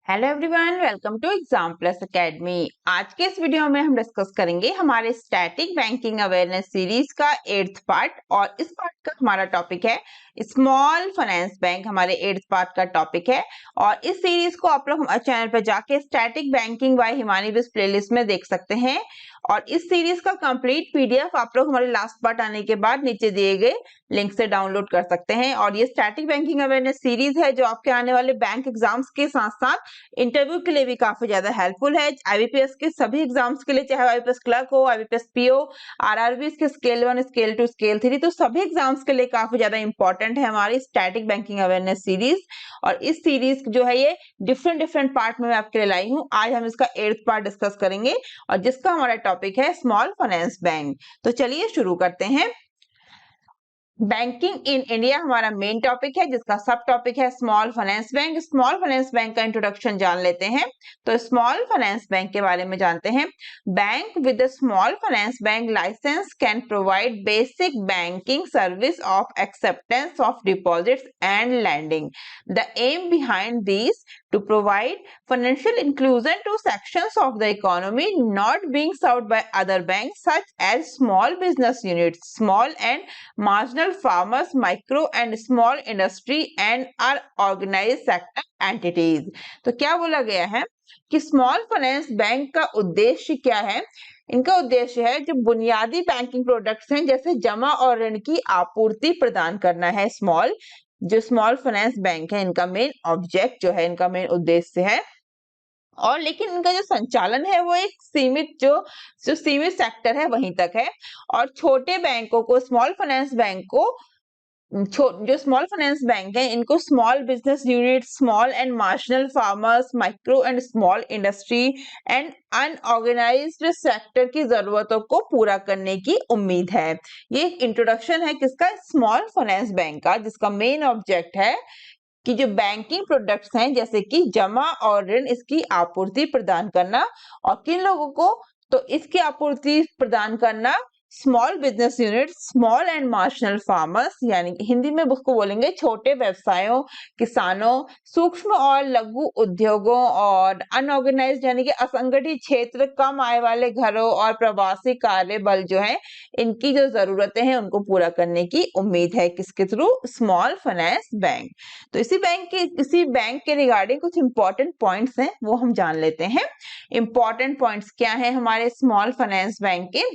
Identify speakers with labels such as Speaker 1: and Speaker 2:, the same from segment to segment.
Speaker 1: Hello everyone, welcome to exam plus academy. आज के इस वीडियो में हम डिस्कस करेंगे हमारे स्टैटिक बैंकिंग अवेयरनेस सीरीज का 8th पार्ट। और इस पार्ट का हमारा टॉपिक है स्मॉल फाइनेंस बैंक। हमारे 8th पार्ट का टॉपिक है और इस सीरीज को आप लोग हमारे चैनल पर जाके static banking by Himani Vij playlist में देख सकते हैं। और इस सीरीज का कंप्लीट पीडीएफ आप लोग हमारे लास्ट पार्ट आने के बाद नीचे दिए गए लिंक से डाउनलोड कर सकते हैं। और ये स्टैटिक बैंकिंग अवेयरनेस सीरीज है जो आपके आने वाले बैंक एग्जाम्स के साथ साथ इंटरव्यू के लिए भी काफी ज्यादा हेल्पफुल है। आईबीपीएस के सभी एग्जाम्स के लिए, चाहे आईबीपीएस क्लर्क हो, आईबीपीएस पीओ, आरआरबी के स्केल 1, स्केल 2, स्केल 3, तो सभी एग्जाम्स के लिए काफी ज्यादा इंपॉर्टेंट है हमारी स्टैटिक बैंकिंग अवेयरनेस सीरीज। और इस सीरीज जो है ये डिफरेंट पार्ट में मैं आपके लिए लाई हूँ। आज हम इसका 8th पार्ट डिस्कस करेंगे और जिसका हमारा टॉपिक है स्मॉल फाइनेंस बैंक। तो चलिए शुरू करते हैं। बैंकिंग इन इंडिया हमारा मेन टॉपिक है, जिसका सब टॉपिक है small finance bank. Small finance bank का इंट्रोडक्शन जान लेते हैं। तो स्मॉल फाइनेंस बैंक के बारे में जानते हैं। Bank with a small finance bank licence can provide basic banking service of acceptance of deposits and lending. The aim behind this to provide financial inclusion to sections of the economy not being served by other banks, such as small business units, small and marginal farmers, micro and small industry and are organized sector entities। तो क्या बोला गया है कि small finance bank का उद्देश्य क्या है। इनका उद्देश्य है जो बुनियादी बैंकिंग प्रोडक्ट्स हैं जैसे जमा और ऋण की आपूर्ति प्रदान करना है। जो स्मॉल फाइनेंस बैंक है इनका मेन ऑब्जेक्ट जो है, इनका मेन उद्देश्य है। और लेकिन इनका जो संचालन है वो एक सीमित सेक्टर है वहीं तक है। और छोटे बैंकों को, स्मॉल फाइनेंस बैंक को, जो स्मॉल फाइनेंस बैंक है इनको small business unit, small and marginal farmers, micro and small industry and unorganised sector की जरूरतों को पूरा करने की उम्मीद है। ये एक इंट्रोडक्शन है किसका, स्मॉल फाइनेंस बैंक का, जिसका मेन ऑब्जेक्ट है कि जो बैंकिंग प्रोडक्ट्स हैं जैसे कि जमा और ऋण, इसकी आपूर्ति प्रदान करना। और किन लोगों को, तो इसकी आपूर्ति प्रदान करना small business unit, small and marginal farmers, यानी कि हिंदी में उसको बोलेंगे छोटे व्यवसायों, किसानों, सूक्ष्म और लघु उद्योगों और अनऑर्गेनाइज्ड यानी कि असंगठित क्षेत्र, कम आय वाले घरों और प्रवासी कार्य बल जो है इनकी जो जरूरतें हैं उनको पूरा करने की उम्मीद है। किसके थ्रू, स्मॉल फाइनेंस बैंक। तो इसी बैंक के रिगार्डिंग कुछ इंपॉर्टेंट पॉइंट्स हैं वो हम जान लेते हैं। इंपॉर्टेंट पॉइंट्स क्या है हमारे स्मॉल फाइनेंस बैंक के।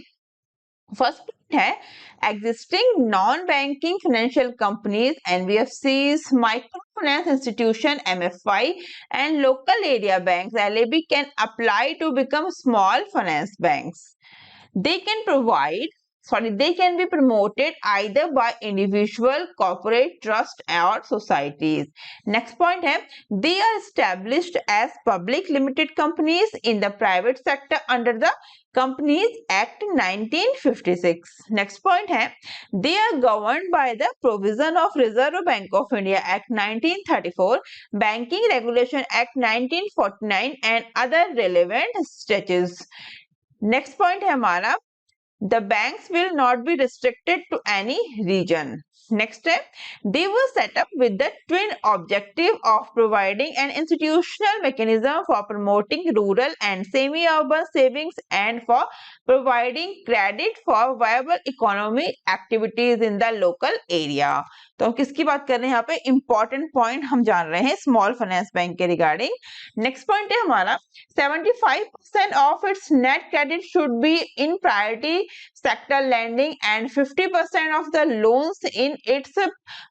Speaker 1: फर्स्ट है existing non-banking financial companies, NBFCs, microfinance institution MFI and local area banks LAB can apply to become small finance banks. They can be promoted either by individual, corporate, trust or societies. Next point है, they are established as public limited companies in the private sector under the Companies Act 1956. Next point है, they are governed by the provision of Reserve Bank of India Act 1934, Banking Regulation Act 1949 and other relevant statutes. Next point है हमारा, the banks will not be restricted to any region. Next है, they were set up with the twin objective of providing an institutional mechanism for promoting rural and semi-urban savings and for providing credit for viable economic activities in the local area. तो हम किसकी बात कर रहे हैं यहाँ पे, important point हम जान रहे हैं स्मॉल फाइनेंस बैंक के रिगार्डिंग। नेक्स्ट पॉइंट है हमारा, 75% of its net credit should be in priority sector lending and 50% of the loans in its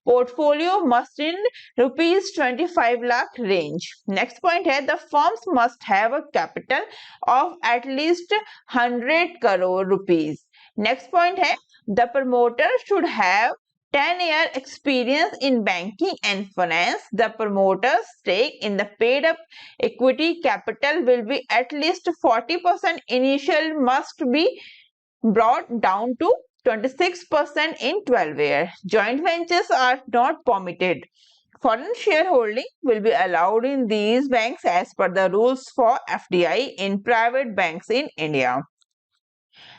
Speaker 1: portfolio must in rupees 25 lakh range. Next point है, the firms must have a capital of at least 100 crore rupees. Next point है, the promoter should have 10-year experience in banking and finance. The promoter's stake in the paid up equity capital will be at least 40%. Initial must be brought down to 26% in 12 years. Joint ventures are not permitted. Foreign shareholding will be allowed in these banks as per the rules for FDI in private banks in India.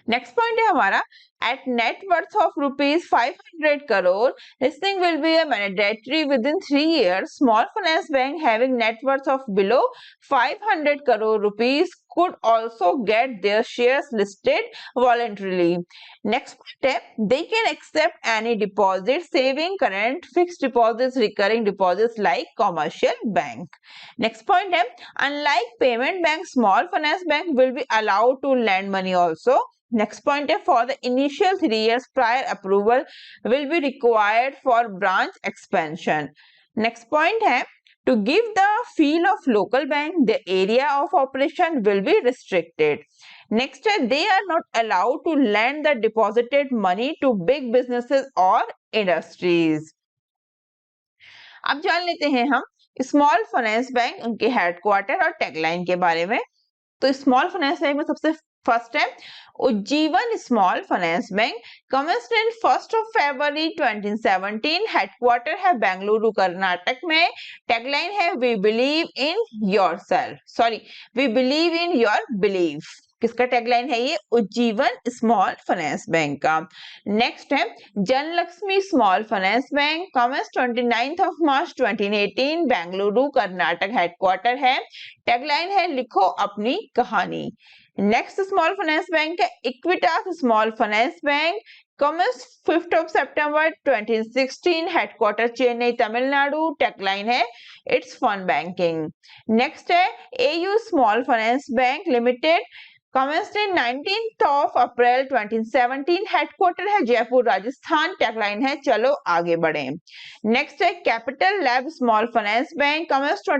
Speaker 1: Next point है हमारा at net worth of rupees 500 crore, listing will be a mandatory within 3 years. Small finance bank having net worth of below 500 crore rupees could also get their shares listed voluntarily. Next step, they can accept any deposit, saving, current, fixed deposits, recurring deposits like commercial bank. Next point है, unlike payment bank, small finance bank will be allowed to lend money also. Next point है, for the initial 3 years prior approval will be required for branch expansion. Next point है, to give the feel of local bank, the area of operation will be restricted. Next है, they are not allowed to lend the deposited money to big businesses or industries. अब जान लेते हैं हम small finance bank, उनके headquarter और tagline के बारे में। तो स्मॉल फाइनेंस बैंक में सबसे फर्स्ट है Ujjivan small finance bank, commenced in 1 फरवरी 2017, हेडक्वार्टर है बेंगलुरु कर्नाटक में, टैगलाइन है we believe in yourself, sorry we believe in your belief. किसका टैगलाइन है ये? उज्जीवन स्मॉल फाइनेंस बैंक का। नेक्स्ट है Janalakshmi small finance bank, commence 29 March 2018, Bengaluru Karnataka headquarter है, टैगलाइन है लिखो अपनी कहानी। नेक्स्ट स्मॉल फाइनेंस बैंक है Equitas small finance bank, commence 5 सितंबर 2016, हेडक्वार्टर चेन्नई तमिलनाडु, टैगलाइन है इट्स फन बैंकिंग। नेक्स्ट है AU small finance bank limited, commenced in 19th of April 2017, headquarter है Jaipur Rajasthan, tagline है चलो आगे बढ़े। नेक्स्ट है capital lab small finance bank, commenced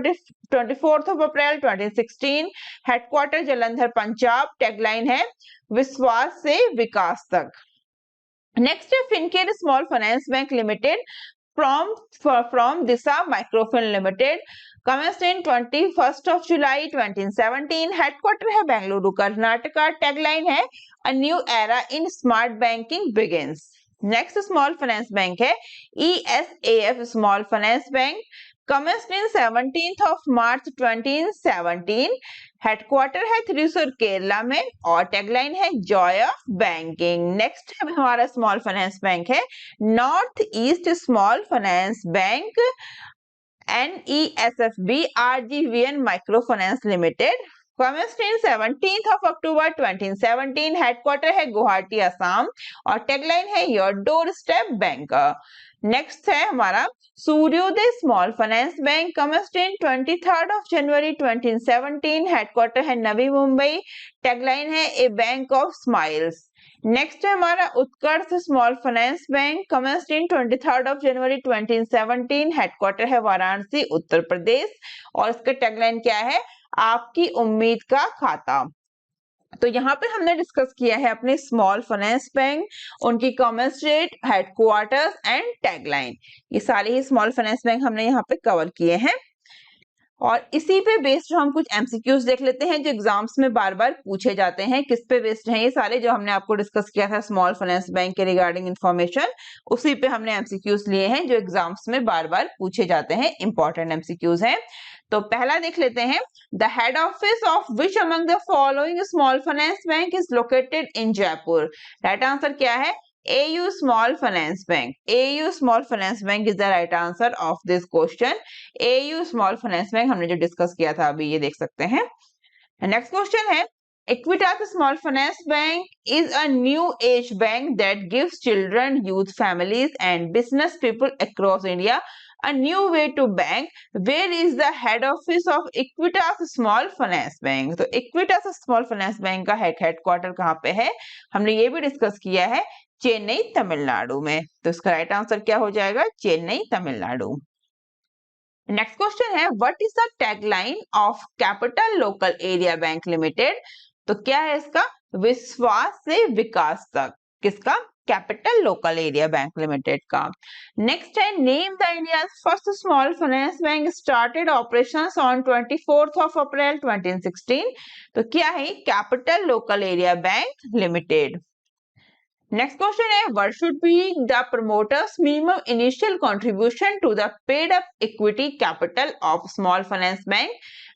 Speaker 1: 24th of April 2016, headquarter Jalandhar Punjab, tagline है विश्वास से विकास तक। नेक्स्ट है Fincare small finance bank limited, from Disha Microfinance Limited, commenced in 21st of July 2017, headquarter है बेंगलुरु कर्नाटका, टैगलाइन है a new era in smart banking begins. Next small finance bank है ESAF small finance bank, commenced in 17th of March 2017, headquarter है थ्रिसुर केरला में और tagline है Joy of banking. Next हमारा small finance bank है north east small finance bank, NESFB RGVN micro finance limited, commenced in 17th of October 2017, headquarter है गुवाहाटी असम और tagline है your doorstep bank. Next है हमारा Suryoday small finance bank, commenced in 23rd of January 2017, headquarter है Navi Mumbai, tagline है a bank of smiles. Next है हमारा Utkarsh small finance bank, commenced in 23rd of January 2017, headquarter है वाराणसी उत्तर प्रदेश और इसका टैगलाइन क्या है? आपकी उम्मीद का खाता। तो यहाँ पे हमने डिस्कस किया है अपने स्मॉल फाइनेंस बैंक, उनकी commerce rate, headquarters and tagline. ये सारे ही स्मॉल फाइनेंस बैंक हमने यहाँ पे कवर किए हैं और इसी पे बेस्ड हम कुछ एमसीक्यूज देख लेते हैं जो एग्जाम्स में बार बार पूछे जाते हैं। किस पे बेस्ड हैं ये सारे जो हमने आपको डिस्कस किया था स्मॉल फाइनेंस बैंक के रिगार्डिंग इंफॉर्मेशन, उसी पे हमने एमसीक्यूज लिए हैं जो एग्जाम्स में बार बार पूछे जाते हैं, इंपॉर्टेंट एमसीक्यूज हैं। तो पहला देख लेते हैं, the head office of which among the following small finance bank is located in Jaipur? Right answer क्या है? AU Small Finance Bank. AU Small Finance Bank is the right answer of this question. AU Small Finance Bank हमने जो discuss किया था अभी ये देख सकते हैं। नेक्स्ट क्वेश्चन है Equitas Small Finance Bank is a new age bank that gives children, youth, families and business people across India a new way to bank. Where is the head office of Equitas Small Finance Bank? तो Equitas Small Finance Bank का headquarter कहाँ पे है? हमने ये भी discuss किया है चेन्नई तमिलनाडु में। तो इसका राइट आंसर क्या हो जाएगा? चेन्नई तमिलनाडु। नेक्स्ट क्वेश्चन है what is the tagline of capital local area bank limited? तो क्या है इसका? विश्वास से विकास तक। किसका? Capital local area bank limited का। नेक्स्ट है name the India's first small finance bank started operations on 24th of April 2016। तो क्या है? Capital local area bank limited. Next question है what should be the promoters minimum initial contribution to the paid up equity capital of small finance bank?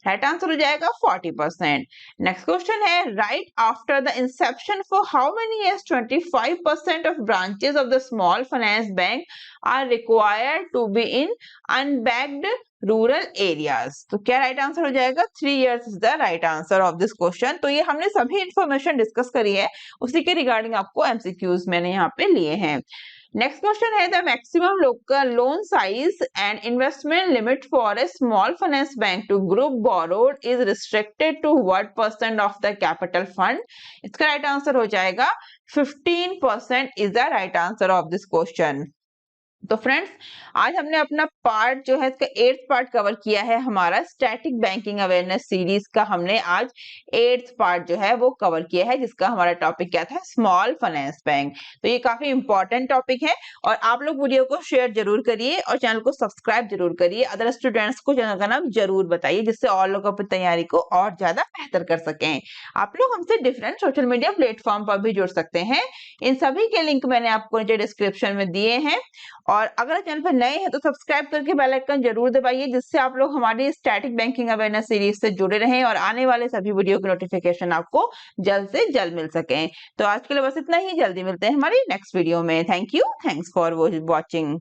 Speaker 1: Right answer हो जाएगा 40%। Next question है, right after the inception for how many years 25% of branches of the small finance bank are required to be in unbanked rural areas. तो क्या right answer हो जाएगा? 3 years is the right answer of this question. तो ये हमने सभी information discuss करी है, उसी के रिगार्डिंग आपको एमसीक्यूज मैंने यहाँ पे लिए हैं। नेक्स्ट क्वेश्चन है, the maximum local loan size and investment limit for a small finance bank to group borrowed is restricted to what % of the capital fund? इसका राइट आंसर हो जाएगा 15% is the right answer of this question. तो friends, आज हमने अपना part जो है इसका 8th पार्ट कवर किया है, हमारा स्टैटिक बैंकिंग अवेयरनेस सीरीज का हमने आज 8th पार्ट जो है वो कवर किया है, जिसका हमारा टॉपिक क्या था? Small finance bank. तो ये काफी इंपॉर्टेंट टॉपिक है और आप लोग वीडियो को शेयर जरूर करिए और चैनल को सब्सक्राइब जरूर करिए। अदर स्टूडेंट्स को चैनल का नाम जरूर बताइए, जिससे और लोग अपनी तैयारी को और ज्यादा बेहतर कर सकें। आप लोग हमसे डिफरेंट सोशल मीडिया प्लेटफॉर्म पर भी जुड़ सकते हैं, इन सभी के लिंक मैंने आपको नीचे डिस्क्रिप्शन में दिए हैं। और अगर चैनल पर नए हैं तो सब्सक्राइब करके बेल आइकन जरूर दबाइए, जिससे आप लोग हमारी स्टैटिक बैंकिंग अवेयरनेस सीरीज से जुड़े रहें और आने वाले सभी वीडियो की नोटिफिकेशन आपको जल्द से जल्द मिल सके। तो आज के लिए बस इतना ही, जल्दी मिलते हैं हमारी नेक्स्ट वीडियो में। Thank you, thanks for watching.